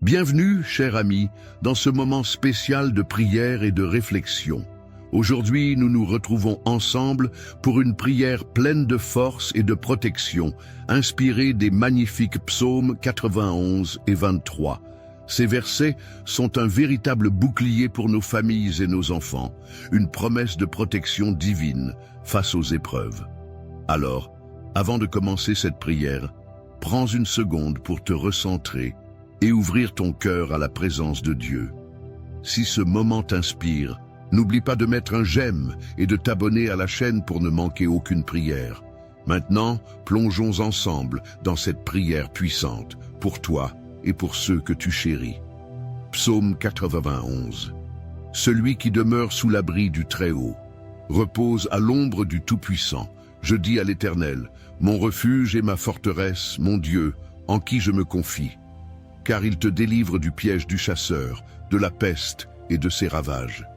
Bienvenue, cher ami, dans ce moment spécial de prière et de réflexion. Aujourd'hui, nous nous retrouvons ensemble pour une prière pleine de force et de protection, inspirée des magnifiques psaumes 91 et 23. Ces versets sont un véritable bouclier pour nos familles et nos enfants, une promesse de protection divine face aux épreuves. Alors, avant de commencer cette prière, prends une seconde pour te recentrer et ouvrir ton cœur à la présence de Dieu. Si ce moment t'inspire, n'oublie pas de mettre un j'aime et de t'abonner à la chaîne pour ne manquer aucune prière. Maintenant, plongeons ensemble dans cette prière puissante pour toi et pour ceux que tu chéris. Psaume 91. Celui qui demeure sous l'abri du Très-Haut repose à l'ombre du Tout-Puissant. Je dis à l'Éternel, mon refuge et ma forteresse, mon Dieu, en qui je me confie. Car il te délivre du piège du chasseur, de la peste et de ses ravages.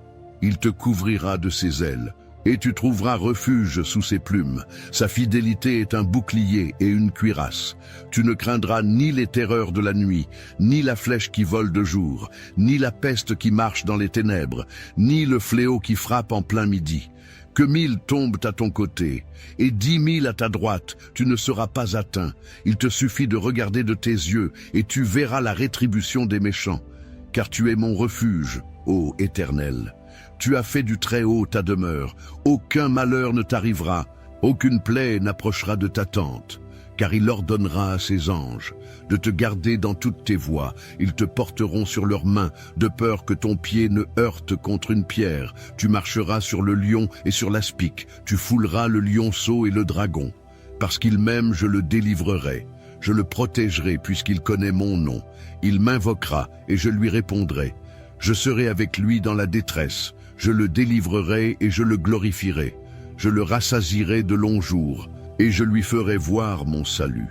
Il te couvrira de ses ailes, et tu trouveras refuge sous ses plumes. Sa fidélité est un bouclier et une cuirasse. Tu ne craindras ni les terreurs de la nuit, ni la flèche qui vole de jour, ni la peste qui marche dans les ténèbres, ni le fléau qui frappe en plein midi. Que 1000 tombent à ton côté, et 10 000 à ta droite, tu ne seras pas atteint. Il te suffit de regarder de tes yeux, et tu verras la rétribution des méchants. Car tu es mon refuge, ô Éternel. Tu as fait du Très-Haut ta demeure. Aucun malheur ne t'arrivera, aucune plaie n'approchera de ta tente. Car il ordonnera à ses anges de te garder dans toutes tes voies. Ils te porteront sur leurs mains, de peur que ton pied ne heurte contre une pierre. Tu marcheras sur le lion et sur l'aspic. Tu fouleras le lionceau et le dragon. Parce qu'il m'aime, je le délivrerai. Je le protégerai puisqu'il connaît mon nom. Il m'invoquera et je lui répondrai. Je serai avec lui dans la détresse. Je le délivrerai et je le glorifierai. Je le rassasierai de longs jours. Et je lui ferai voir mon salut.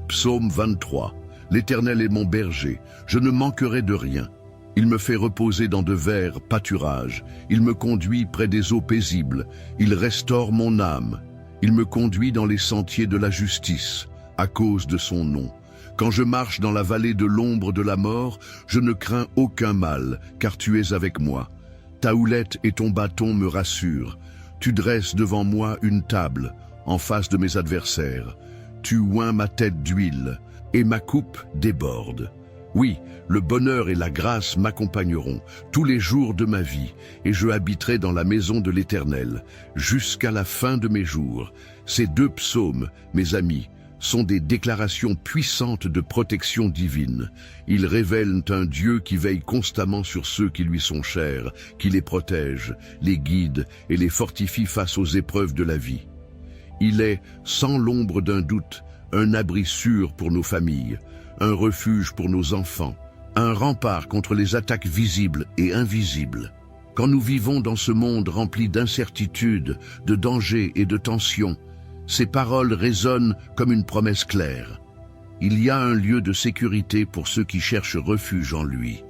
Psaume 23. L'Éternel est mon berger, je ne manquerai de rien. Il me fait reposer dans de verts pâturages. Il me conduit près des eaux paisibles. Il restaure mon âme. Il me conduit dans les sentiers de la justice, à cause de son nom. Quand je marche dans la vallée de l'ombre de la mort, je ne crains aucun mal, car tu es avec moi. Ta houlette et ton bâton me rassurent. Tu dresses devant moi une table, en face de mes adversaires. Tu oins ma tête d'huile, et ma coupe déborde. Oui, le bonheur et la grâce m'accompagneront tous les jours de ma vie, et je habiterai dans la maison de l'Éternel, jusqu'à la fin de mes jours. Ces deux psaumes, mes amis, sont des déclarations puissantes de protection divine. Ils révèlent un Dieu qui veille constamment sur ceux qui lui sont chers, qui les protège, les guide et les fortifie face aux épreuves de la vie. Il est, sans l'ombre d'un doute, un abri sûr pour nos familles, un refuge pour nos enfants, un rempart contre les attaques visibles et invisibles. Quand nous vivons dans ce monde rempli d'incertitudes, de dangers et de tensions, ces paroles résonnent comme une promesse claire. Il y a un lieu de sécurité pour ceux qui cherchent refuge en lui.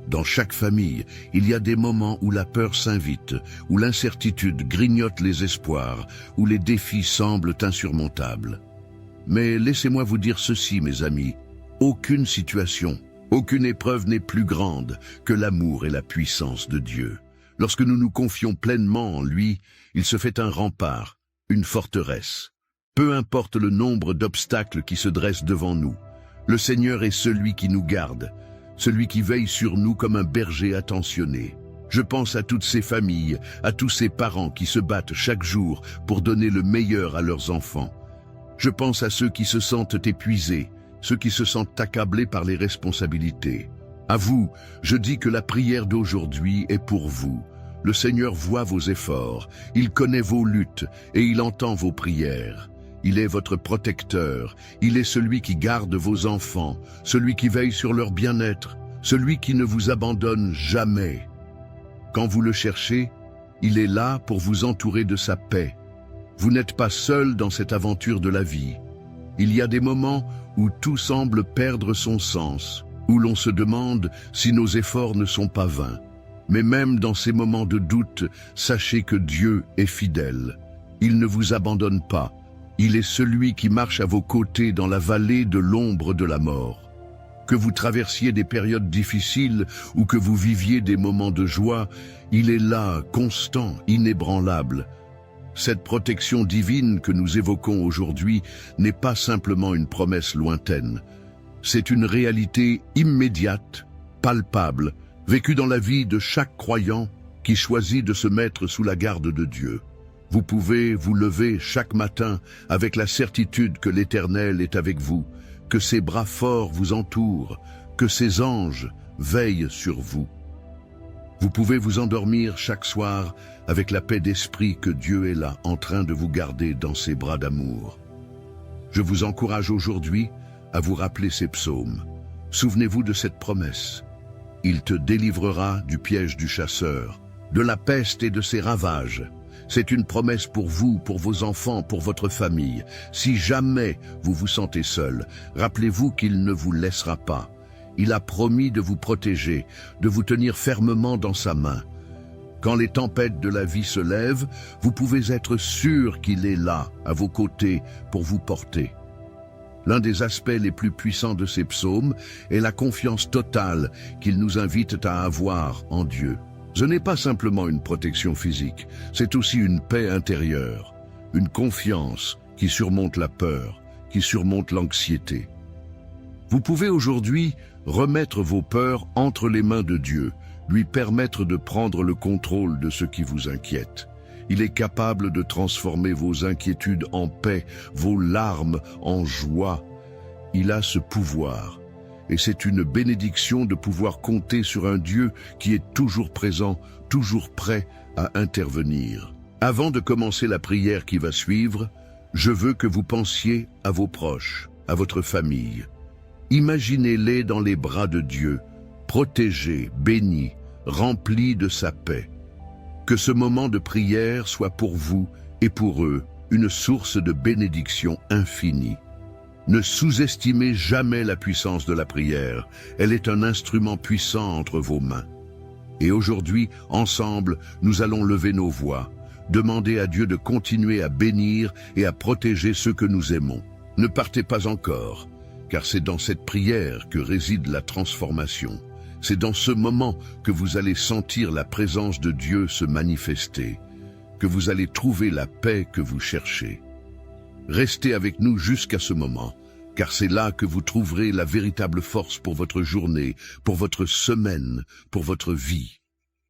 Dans chaque famille, il y a des moments où la peur s'invite, où l'incertitude grignote les espoirs, où les défis semblent insurmontables. Mais laissez-moi vous dire ceci, mes amis, aucune situation, aucune épreuve n'est plus grande que l'amour et la puissance de Dieu. Lorsque nous nous confions pleinement en lui, il se fait un rempart, une forteresse. Peu importe le nombre d'obstacles qui se dressent devant nous, le Seigneur est celui qui nous garde, celui qui veille sur nous comme un berger attentionné. Je pense à toutes ces familles, à tous ces parents qui se battent chaque jour pour donner le meilleur à leurs enfants. Je pense à ceux qui se sentent épuisés, ceux qui se sentent accablés par les responsabilités. À vous, je dis que la prière d'aujourd'hui est pour vous. Le Seigneur voit vos efforts, il connaît vos luttes et il entend vos prières. Il est votre protecteur, il est celui qui garde vos enfants, celui qui veille sur leur bien-être, celui qui ne vous abandonne jamais. Quand vous le cherchez, il est là pour vous entourer de sa paix. Vous n'êtes pas seul dans cette aventure de la vie. Il y a des moments où tout semble perdre son sens, où l'on se demande si nos efforts ne sont pas vains. Mais même dans ces moments de doute, sachez que Dieu est fidèle. Il ne vous abandonne pas. Il est celui qui marche à vos côtés dans la vallée de l'ombre de la mort. Que vous traversiez des périodes difficiles ou que vous viviez des moments de joie, il est là, constant, inébranlable. Cette protection divine que nous évoquons aujourd'hui n'est pas simplement une promesse lointaine. C'est une réalité immédiate, palpable, vécue dans la vie de chaque croyant qui choisit de se mettre sous la garde de Dieu. Vous pouvez vous lever chaque matin avec la certitude que l'Éternel est avec vous, que ses bras forts vous entourent, que ses anges veillent sur vous. Vous pouvez vous endormir chaque soir avec la paix d'esprit que Dieu est là, en train de vous garder dans ses bras d'amour. Je vous encourage aujourd'hui à vous rappeler ces psaumes. Souvenez-vous de cette promesse. Il te délivrera du piège du chasseur, de la peste et de ses ravages. C'est une promesse pour vous, pour vos enfants, pour votre famille. Si jamais vous vous sentez seul, rappelez-vous qu'il ne vous laissera pas. Il a promis de vous protéger, de vous tenir fermement dans sa main. Quand les tempêtes de la vie se lèvent, vous pouvez être sûr qu'il est là, à vos côtés, pour vous porter. L'un des aspects les plus puissants de ces psaumes est la confiance totale qu'ils nous invitent à avoir en Dieu. Ce n'est pas simplement une protection physique, c'est aussi une paix intérieure, une confiance qui surmonte la peur, qui surmonte l'anxiété. Vous pouvez aujourd'hui remettre vos peurs entre les mains de Dieu, lui permettre de prendre le contrôle de ce qui vous inquiète. Il est capable de transformer vos inquiétudes en paix, vos larmes en joie. Il a ce pouvoir. Et c'est une bénédiction de pouvoir compter sur un Dieu qui est toujours présent, toujours prêt à intervenir. Avant de commencer la prière qui va suivre, je veux que vous pensiez à vos proches, à votre famille. Imaginez-les dans les bras de Dieu, protégés, bénis, remplis de sa paix. Que ce moment de prière soit pour vous et pour eux une source de bénédiction infinie. Ne sous-estimez jamais la puissance de la prière. Elle est un instrument puissant entre vos mains. Et aujourd'hui, ensemble, nous allons lever nos voix, demander à Dieu de continuer à bénir et à protéger ceux que nous aimons. Ne partez pas encore, car c'est dans cette prière que réside la transformation. C'est dans ce moment que vous allez sentir la présence de Dieu se manifester, que vous allez trouver la paix que vous cherchez. Restez avec nous jusqu'à ce moment, car c'est là que vous trouverez la véritable force pour votre journée, pour votre semaine, pour votre vie.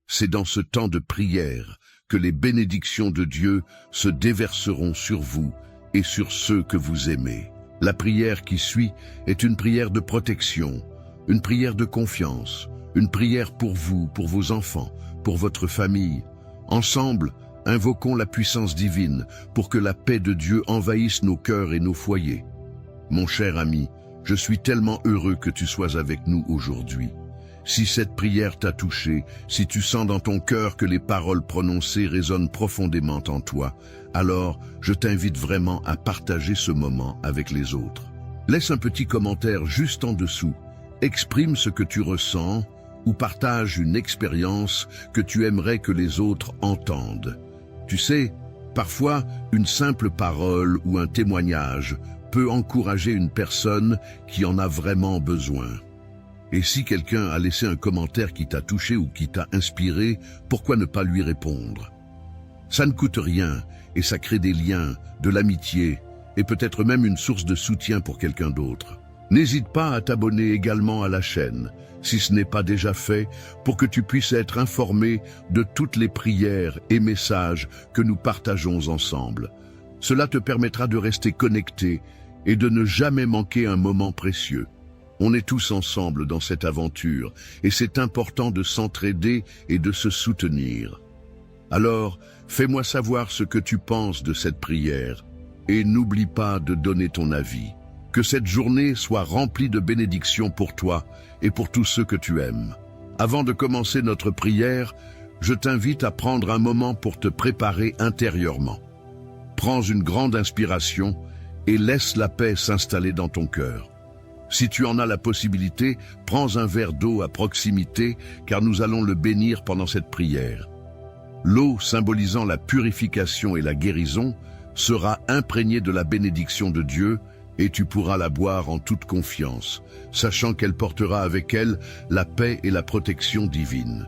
C'est dans ce temps de prière que les bénédictions de Dieu se déverseront sur vous et sur ceux que vous aimez. La prière qui suit est une prière de protection, une prière de confiance, une prière pour vous, pour vos enfants, pour votre famille. Ensemble, invoquons la puissance divine pour que la paix de Dieu envahisse nos cœurs et nos foyers. Mon cher ami, je suis tellement heureux que tu sois avec nous aujourd'hui. Si cette prière t'a touché, si tu sens dans ton cœur que les paroles prononcées résonnent profondément en toi, alors je t'invite vraiment à partager ce moment avec les autres. Laisse un petit commentaire juste en dessous. Exprime ce que tu ressens ou partage une expérience que tu aimerais que les autres entendent. Tu sais, parfois, une simple parole ou un témoignage peut encourager une personne qui en a vraiment besoin. Et si quelqu'un a laissé un commentaire qui t'a touché ou qui t'a inspiré, pourquoi ne pas lui répondre? Ça ne coûte rien et ça crée des liens, de l'amitié et peut-être même une source de soutien pour quelqu'un d'autre. N'hésite pas à t'abonner également à la chaîne, si ce n'est pas déjà fait, pour que tu puisses être informé de toutes les prières et messages que nous partageons ensemble. Cela te permettra de rester connecté et de ne jamais manquer un moment précieux. On est tous ensemble dans cette aventure et c'est important de s'entraider et de se soutenir. Alors, fais-moi savoir ce que tu penses de cette prière et n'oublie pas de donner ton avis. Que cette journée soit remplie de bénédictions pour toi et pour tous ceux que tu aimes. Avant de commencer notre prière, je t'invite à prendre un moment pour te préparer intérieurement. Prends une grande inspiration et laisse la paix s'installer dans ton cœur. Si tu en as la possibilité, prends un verre d'eau à proximité, car nous allons le bénir pendant cette prière. L'eau, symbolisant la purification et la guérison, sera imprégnée de la bénédiction de Dieu et tu pourras la boire en toute confiance, sachant qu'elle portera avec elle la paix et la protection divine.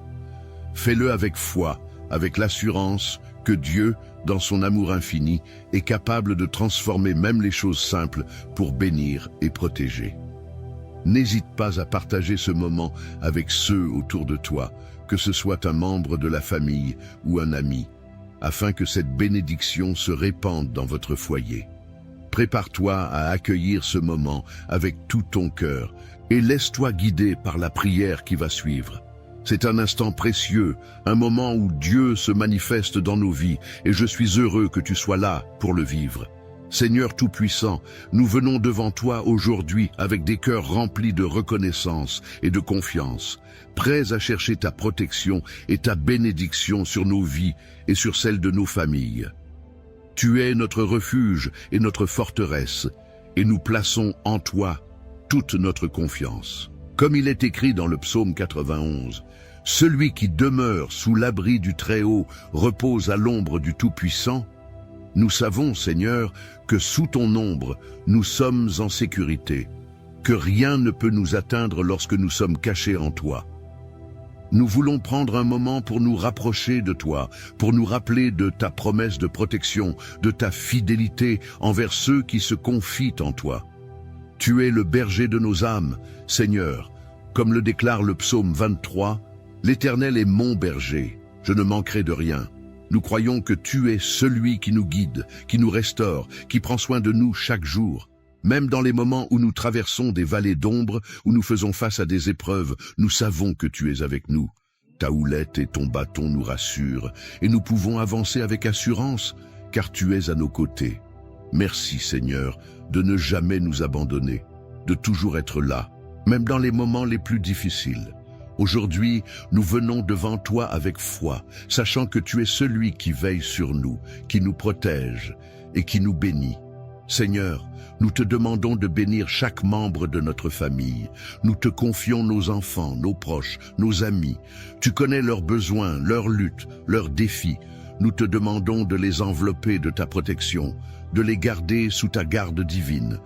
Fais-le avec foi, avec l'assurance que Dieu, dans son amour infini, est capable de transformer même les choses simples pour bénir et protéger. N'hésite pas à partager ce moment avec ceux autour de toi, que ce soit un membre de la famille ou un ami, afin que cette bénédiction se répande dans votre foyer. Prépare-toi à accueillir ce moment avec tout ton cœur et laisse-toi guider par la prière qui va suivre. C'est un instant précieux, un moment où Dieu se manifeste dans nos vies et je suis heureux que tu sois là pour le vivre. Seigneur Tout-Puissant, nous venons devant toi aujourd'hui avec des cœurs remplis de reconnaissance et de confiance, prêts à chercher ta protection et ta bénédiction sur nos vies et sur celles de nos familles. Tu es notre refuge et notre forteresse, et nous plaçons en toi toute notre confiance. Comme il est écrit dans le psaume 91, « Celui qui demeure sous l'abri du Très-Haut repose à l'ombre du Tout-Puissant » Nous savons, Seigneur, que sous ton ombre, nous sommes en sécurité, que rien ne peut nous atteindre lorsque nous sommes cachés en toi. Nous voulons prendre un moment pour nous rapprocher de toi, pour nous rappeler de ta promesse de protection, de ta fidélité envers ceux qui se confient en toi. Tu es le berger de nos âmes, Seigneur. Comme le déclare le psaume 23, « L'Éternel est mon berger, je ne manquerai de rien ». Nous croyons que tu es celui qui nous guide, qui nous restaure, qui prend soin de nous chaque jour. Même dans les moments où nous traversons des vallées d'ombre, où nous faisons face à des épreuves, nous savons que tu es avec nous. Ta houlette et ton bâton nous rassurent, et nous pouvons avancer avec assurance, car tu es à nos côtés. Merci Seigneur, de ne jamais nous abandonner, de toujours être là, même dans les moments les plus difficiles. Aujourd'hui, nous venons devant toi avec foi, sachant que tu es celui qui veille sur nous, qui nous protège et qui nous bénit. Seigneur, nous te demandons de bénir chaque membre de notre famille. Nous te confions nos enfants, nos proches, nos amis. Tu connais leurs besoins, leurs luttes, leurs défis. Nous te demandons de les envelopper de ta protection, de les garder sous ta garde divine,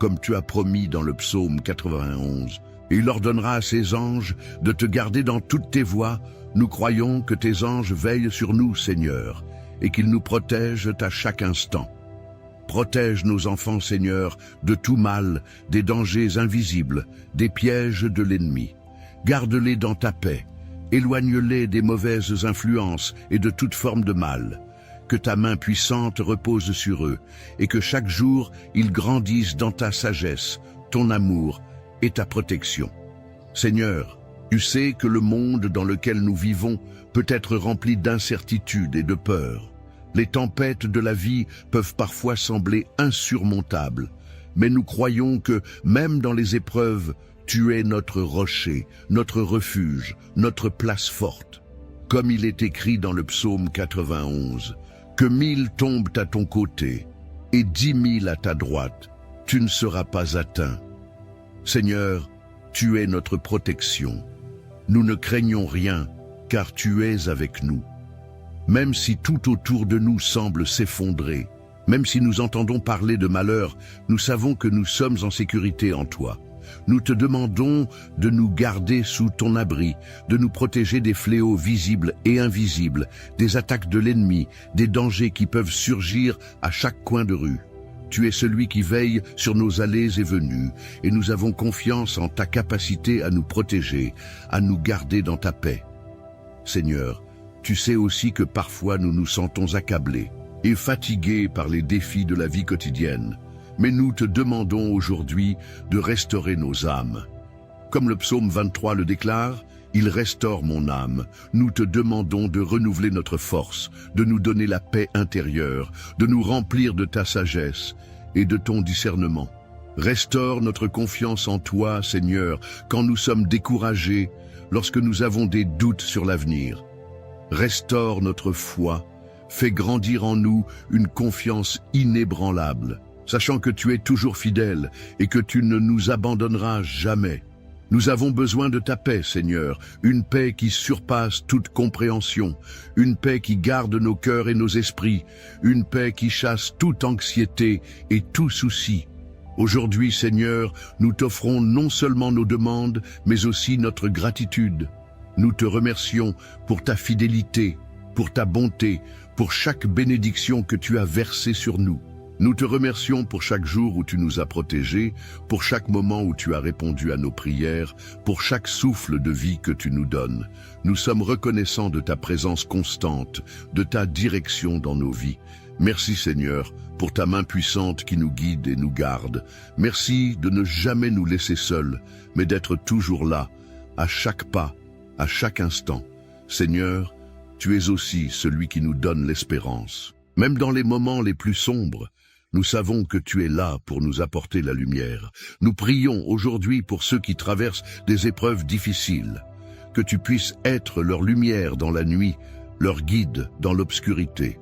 comme tu as promis dans le psaume 91. Et il ordonnera à ses anges de te garder dans toutes tes voies. Nous croyons que tes anges veillent sur nous, Seigneur, et qu'ils nous protègent à chaque instant. Protège nos enfants, Seigneur, de tout mal, des dangers invisibles, des pièges de l'ennemi. Garde-les dans ta paix, éloigne-les des mauvaises influences et de toute forme de mal. Que ta main puissante repose sur eux, et que chaque jour ils grandissent dans ta sagesse, ton amour, et ta protection. Seigneur, tu sais que le monde dans lequel nous vivons peut être rempli d'incertitudes et de peur. Les tempêtes de la vie peuvent parfois sembler insurmontables, mais nous croyons que, même dans les épreuves, tu es notre rocher, notre refuge, notre place forte. Comme il est écrit dans le psaume 91, « Que 1000 tombent à ton côté et 10 000 à ta droite, tu ne seras pas atteint. » Seigneur, tu es notre protection. Nous ne craignons rien, car tu es avec nous. Même si tout autour de nous semble s'effondrer, même si nous entendons parler de malheur, nous savons que nous sommes en sécurité en toi. Nous te demandons de nous garder sous ton abri, de nous protéger des fléaux visibles et invisibles, des attaques de l'ennemi, des dangers qui peuvent surgir à chaque coin de rue. Tu es celui qui veille sur nos allées et venues, et nous avons confiance en ta capacité à nous protéger, à nous garder dans ta paix. Seigneur, tu sais aussi que parfois nous nous sentons accablés et fatigués par les défis de la vie quotidienne, mais nous te demandons aujourd'hui de restaurer nos âmes. Comme le psaume 23 le déclare, « Il restaure mon âme ». Nous te demandons de renouveler notre force, de nous donner la paix intérieure, de nous remplir de ta sagesse et de ton discernement. Restaure notre confiance en toi, Seigneur, quand nous sommes découragés, lorsque nous avons des doutes sur l'avenir. Restaure notre foi, fais grandir en nous une confiance inébranlable, sachant que tu es toujours fidèle et que tu ne nous abandonneras jamais. Nous avons besoin de ta paix, Seigneur, une paix qui surpasse toute compréhension, une paix qui garde nos cœurs et nos esprits, une paix qui chasse toute anxiété et tout souci. Aujourd'hui, Seigneur, nous t'offrons non seulement nos demandes, mais aussi notre gratitude. Nous te remercions pour ta fidélité, pour ta bonté, pour chaque bénédiction que tu as versée sur nous. Nous te remercions pour chaque jour où tu nous as protégés, pour chaque moment où tu as répondu à nos prières, pour chaque souffle de vie que tu nous donnes. Nous sommes reconnaissants de ta présence constante, de ta direction dans nos vies. Merci Seigneur, pour ta main puissante qui nous guide et nous garde. Merci de ne jamais nous laisser seuls, mais d'être toujours là, à chaque pas, à chaque instant. Seigneur, tu es aussi celui qui nous donne l'espérance. Même dans les moments les plus sombres, nous savons que tu es là pour nous apporter la lumière. Nous prions aujourd'hui pour ceux qui traversent des épreuves difficiles, que tu puisses être leur lumière dans la nuit, leur guide dans l'obscurité.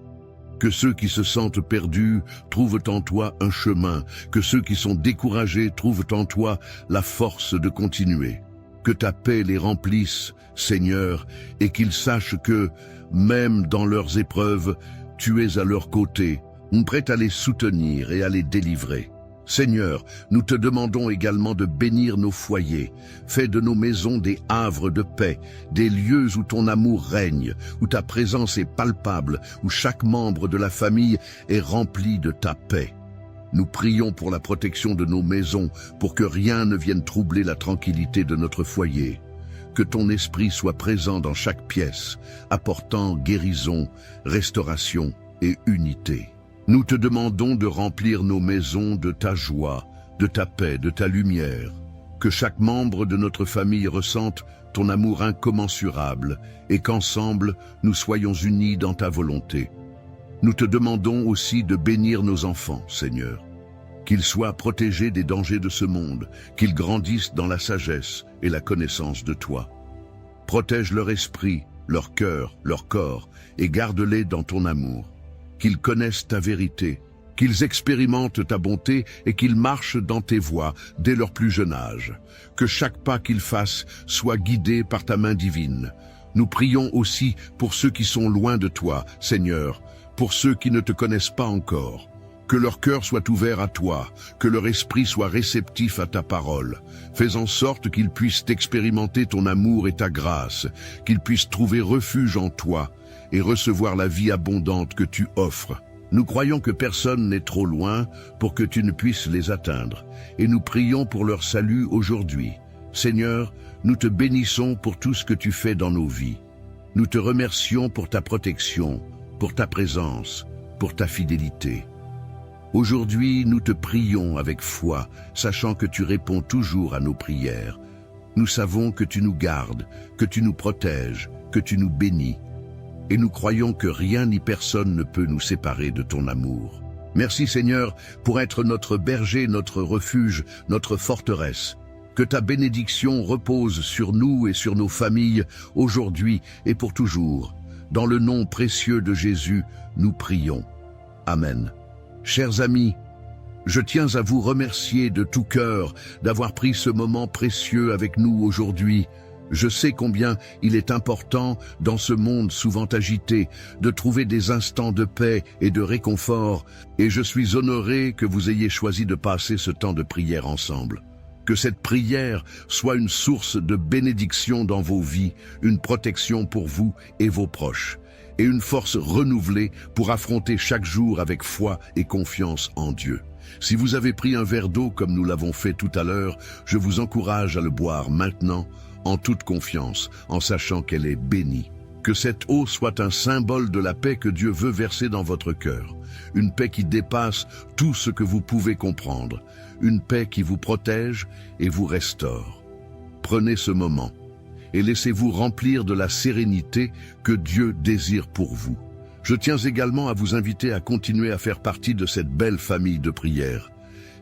Que ceux qui se sentent perdus trouvent en toi un chemin, que ceux qui sont découragés trouvent en toi la force de continuer. Que ta paix les remplisse, Seigneur, et qu'ils sachent que, même dans leurs épreuves, tu es à leur côté, prêt à les soutenir et à les délivrer. Seigneur, nous te demandons également de bénir nos foyers. Fais de nos maisons des havres de paix, des lieux où ton amour règne, où ta présence est palpable, où chaque membre de la famille est rempli de ta paix. Nous prions pour la protection de nos maisons, pour que rien ne vienne troubler la tranquillité de notre foyer. Que ton esprit soit présent dans chaque pièce, apportant guérison, restauration et unité. Nous te demandons de remplir nos maisons de ta joie, de ta paix, de ta lumière. Que chaque membre de notre famille ressente ton amour incommensurable et qu'ensemble, nous soyons unis dans ta volonté. Nous te demandons aussi de bénir nos enfants, Seigneur. Qu'ils soient protégés des dangers de ce monde, qu'ils grandissent dans la sagesse et la connaissance de toi. Protège leur esprit, leur cœur, leur corps et garde-les dans ton amour. Qu'ils connaissent ta vérité, qu'ils expérimentent ta bonté et qu'ils marchent dans tes voies dès leur plus jeune âge. Que chaque pas qu'ils fassent soit guidé par ta main divine. Nous prions aussi pour ceux qui sont loin de toi, Seigneur, pour ceux qui ne te connaissent pas encore. Que leur cœur soit ouvert à toi, que leur esprit soit réceptif à ta parole. Fais en sorte qu'ils puissent expérimenter ton amour et ta grâce, qu'ils puissent trouver refuge en toi et recevoir la vie abondante que tu offres. Nous croyons que personne n'est trop loin pour que tu ne puisses les atteindre, et nous prions pour leur salut aujourd'hui. Seigneur, nous te bénissons pour tout ce que tu fais dans nos vies. Nous te remercions pour ta protection, pour ta présence, pour ta fidélité. Aujourd'hui, nous te prions avec foi, sachant que tu réponds toujours à nos prières. Nous savons que tu nous gardes, que tu nous protèges, que tu nous bénis. Et nous croyons que rien ni personne ne peut nous séparer de ton amour. Merci Seigneur pour être notre berger, notre refuge, notre forteresse. Que ta bénédiction repose sur nous et sur nos familles, aujourd'hui et pour toujours. Dans le nom précieux de Jésus, nous prions. Amen. Chers amis, je tiens à vous remercier de tout cœur d'avoir pris ce moment précieux avec nous aujourd'hui. Je sais combien il est important, dans ce monde souvent agité, de trouver des instants de paix et de réconfort, et je suis honoré que vous ayez choisi de passer ce temps de prière ensemble. Que cette prière soit une source de bénédiction dans vos vies, une protection pour vous et vos proches, et une force renouvelée pour affronter chaque jour avec foi et confiance en Dieu. Si vous avez pris un verre d'eau comme nous l'avons fait tout à l'heure, je vous encourage à le boire maintenant, en toute confiance, en sachant qu'elle est bénie. Que cette eau soit un symbole de la paix que Dieu veut verser dans votre cœur. Une paix qui dépasse tout ce que vous pouvez comprendre. Une paix qui vous protège et vous restaure. Prenez ce moment et laissez-vous remplir de la sérénité que Dieu désire pour vous. Je tiens également à vous inviter à continuer à faire partie de cette belle famille de prière.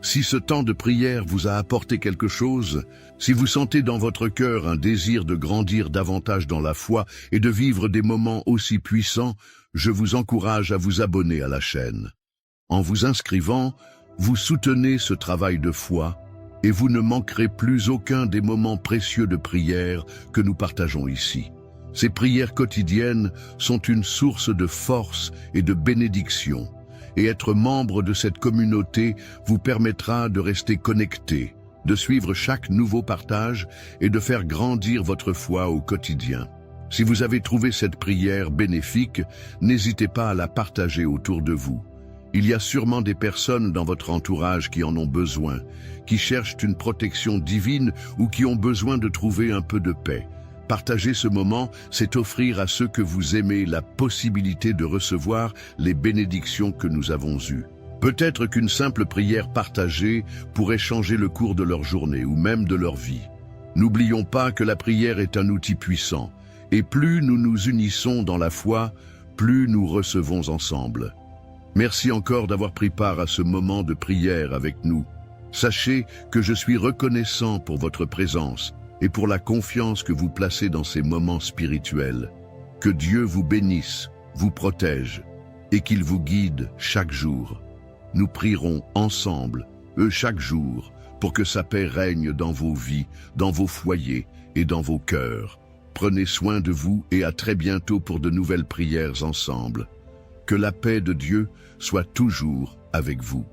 Si ce temps de prière vous a apporté quelque chose, si vous sentez dans votre cœur un désir de grandir davantage dans la foi et de vivre des moments aussi puissants, je vous encourage à vous abonner à la chaîne. En vous inscrivant, vous soutenez ce travail de foi et vous ne manquerez plus aucun des moments précieux de prière que nous partageons ici. Ces prières quotidiennes sont une source de force et de bénédiction, et être membre de cette communauté vous permettra de rester connecté, de suivre chaque nouveau partage et de faire grandir votre foi au quotidien. Si vous avez trouvé cette prière bénéfique, n'hésitez pas à la partager autour de vous. Il y a sûrement des personnes dans votre entourage qui en ont besoin, qui cherchent une protection divine ou qui ont besoin de trouver un peu de paix. Partager ce moment, c'est offrir à ceux que vous aimez la possibilité de recevoir les bénédictions que nous avons eues. Peut-être qu'une simple prière partagée pourrait changer le cours de leur journée ou même de leur vie. N'oublions pas que la prière est un outil puissant. Et plus nous nous unissons dans la foi, plus nous recevons ensemble. Merci encore d'avoir pris part à ce moment de prière avec nous. Sachez que je suis reconnaissant pour votre présence et pour la confiance que vous placez dans ces moments spirituels. Que Dieu vous bénisse, vous protège et qu'il vous guide chaque jour. Nous prierons ensemble, chaque jour, pour que sa paix règne dans vos vies, dans vos foyers et dans vos cœurs. Prenez soin de vous et à très bientôt pour de nouvelles prières ensemble. Que la paix de Dieu soit toujours avec vous.